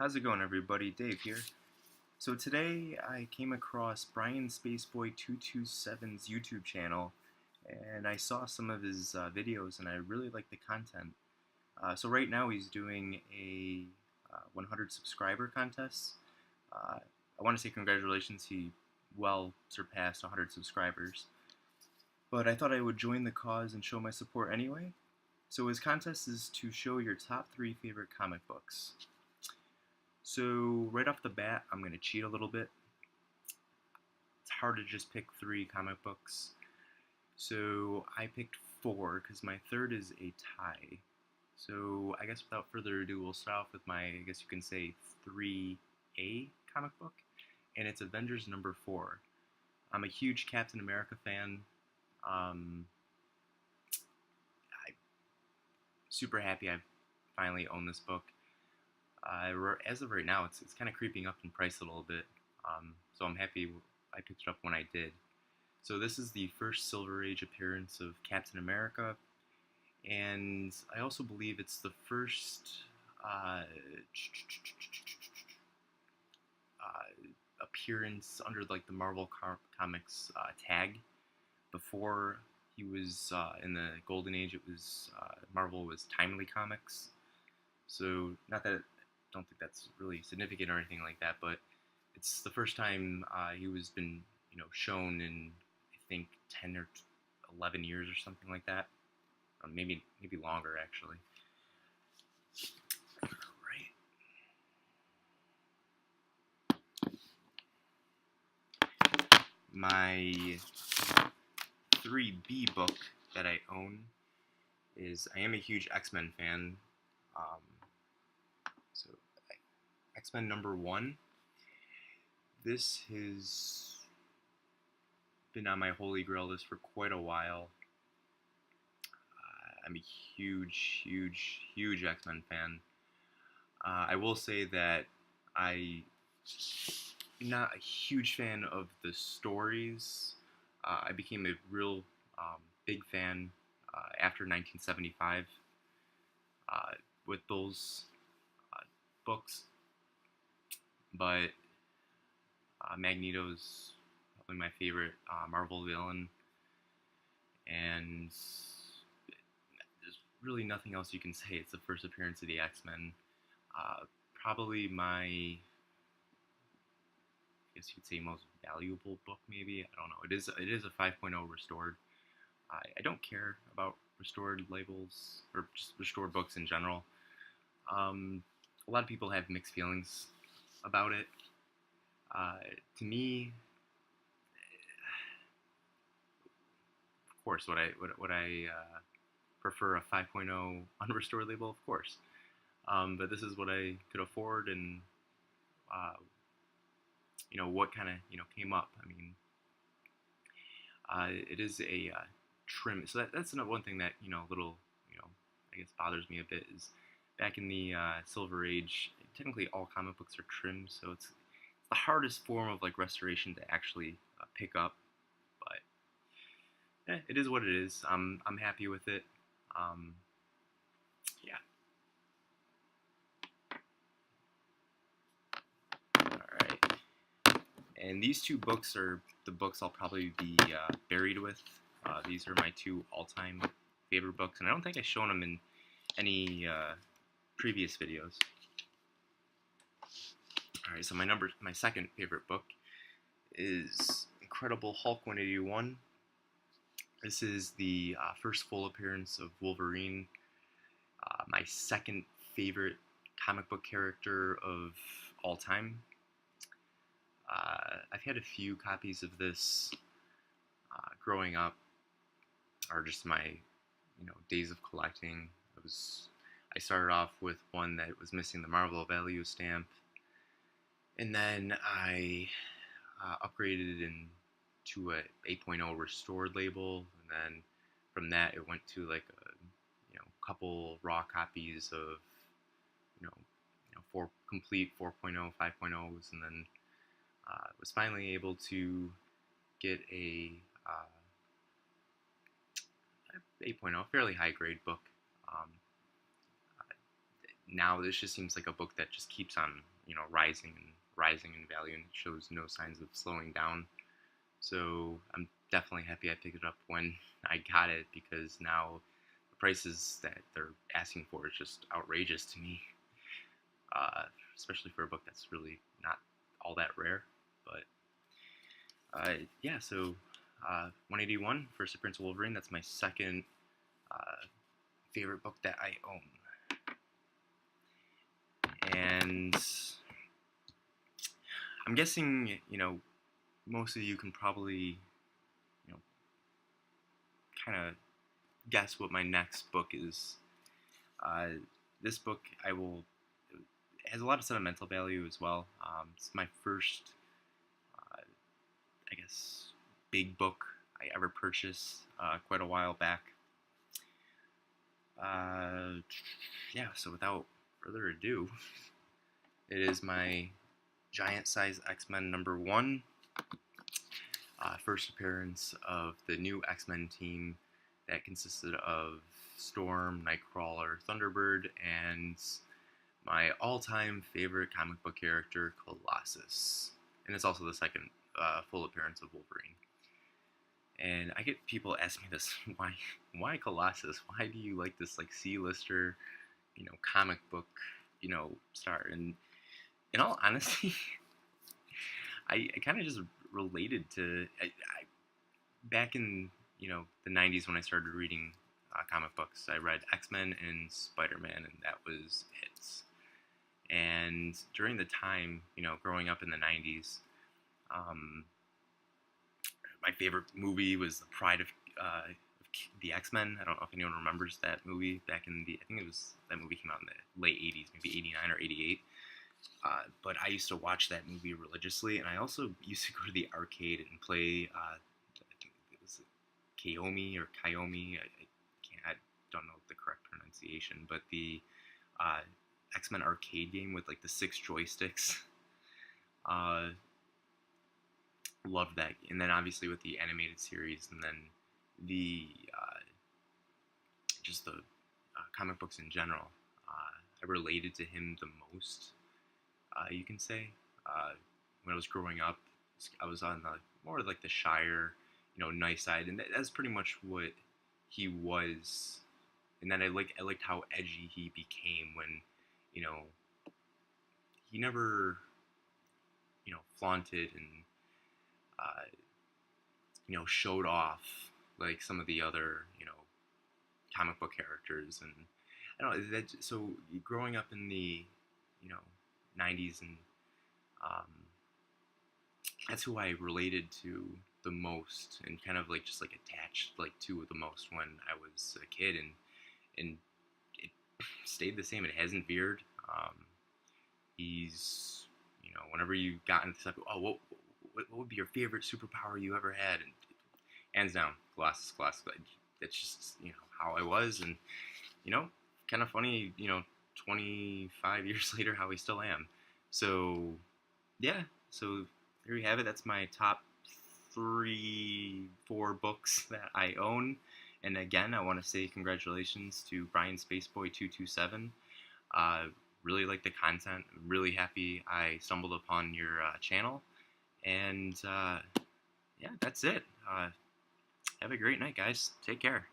How's it going, everybody? Dave here. So today I came across Bryanspaceboy 227's YouTube channel, and I saw some of his videos, and I really like the content. So right now he's doing a 100 subscriber contest. I want to say congratulations. He well surpassed 100 subscribers. But I thought I would join the cause and show my support anyway. So his contest is to show your top 3 favorite comic books. So right off the bat, I'm going to cheat a little bit. It's hard to just pick 3 comic books. So I picked 4 because my third is a tie. So I guess without further ado, we'll start off with my, I guess you can say, 3A comic book. And it's Avengers number 4. I'm a huge Captain America fan. I'm super happy I finally own this book. As of right now, it's kind of creeping up in price a little bit, so I'm happy I picked it up when I did. So this is the first Silver Age appearance of Captain America, and I also believe it's the first appearance under like the Marvel Comics tag. Before he was in the Golden Age, it was Marvel was Timely Comics. So not that don't think that's really significant or anything like that, but it's the first time he was been shown in I think 10 or 11 years or something like that, or maybe longer actually. All right, my 3B book that I own is I am a huge X-Men fan. So X-Men number 1. This has been on my holy grail list for quite a while. I'm a huge X-Men fan. I will say that I'm not a huge fan of the stories. I became a real big fan after 1975 with those books, but Magneto's probably my favorite Marvel villain, and there's really nothing else you can say. It's the first appearance of the X-Men. Probably my, I guess you could say, most valuable book, maybe. I don't know. It is a 5.0 restored. I don't care about restored labels or just restored books in general. A lot of people have mixed feelings about it. To me, of course, would I prefer a 5.0 unrestored label? Of course. But this is what I could afford, and what kind of came up. I mean, it is a trim. So that's another one thing that little I guess bothers me a bit is back in the Silver Age. Technically, all comic books are trimmed, so it's the hardest form of like restoration to actually pick up. But it is what it is. I'm happy with it. Yeah. All right. And these 2 books are the books I'll probably be buried with. These are my 2 all-time favorite books, and I don't think I've shown them in any previous videos. All right, so my second favorite book is Incredible Hulk 181. This is the first full appearance of Wolverine, my second favorite comic book character of all time. I've had a few copies of this growing up, or just my days of collecting. I started off with one that was missing the Marvel Value stamp, and then I upgraded into a 8.0 restored label, and then from that it went to like a couple raw copies of 4 complete 4.0, 5.0s, and then was finally able to get a 8.0, fairly high grade book. now this just seems like a book that just keeps on, rising in value, and it shows no signs of slowing down. So I'm definitely happy I picked it up when I got it, because now the prices that they're asking for is just outrageous to me, uh, especially for a book that's really not all that rare. But yeah, so 181, First Appearance of Wolverine. That's my second favorite book that I own. And I'm guessing, most of you can probably, kind of guess what my next book is. Uh, this book, it has a lot of sentimental value as well. It's my first, uh, I guess, big book I ever purchased quite a while back. Yeah, so without further ado, it is my Giant Size X-Men #1. First appearance of the new X-Men team that consisted of Storm, Nightcrawler, Thunderbird, and my all-time favorite comic book character, Colossus. And it's also the second full appearance of Wolverine. And I get people ask me this: why Colossus? Why do you like this C-lister, comic book, star? And in all honesty, I kind of just related to back in the 90s when I started reading comic books. I read X-Men and Spider-Man, and that was it. And during the time, growing up in the 90s, my favorite movie was The Pride of the X-Men. I don't know if anyone remembers that movie back in I think that movie came out in the late 80s, maybe 89 or 88. But I used to watch that movie religiously, and I also used to go to the arcade and play, I think it was Kiyomi or Kiyomi, I don't know the correct pronunciation, but the X-Men arcade game with the 6 joysticks. Loved that. And then obviously with the animated series, and then the just the comic books in general, I related to him the most, you can say. When I was growing up, I was on the more the Shire, nice side, and that's pretty much what he was. And then I liked how edgy he became when, he never, flaunted and showed off like some of the other, comic book characters. And I don't know that. So growing up in the, 90s, and that's who I related to the most, and kind of just attached to the most when I was a kid, and it stayed the same. It hasn't veered. He's, whenever you got into stuff, oh, what would be your favorite superpower you ever had? And hands down, Colossus. That's just, how I was. And, kind of funny, 25 years later, how I still am. So, yeah, so there you have it. That's my top 4 books that I own. And again, I want to say congratulations to Bryanspaceboy 227. Really like the content. Really happy I stumbled upon your channel. And yeah, that's it. Have a great night, guys. Take care.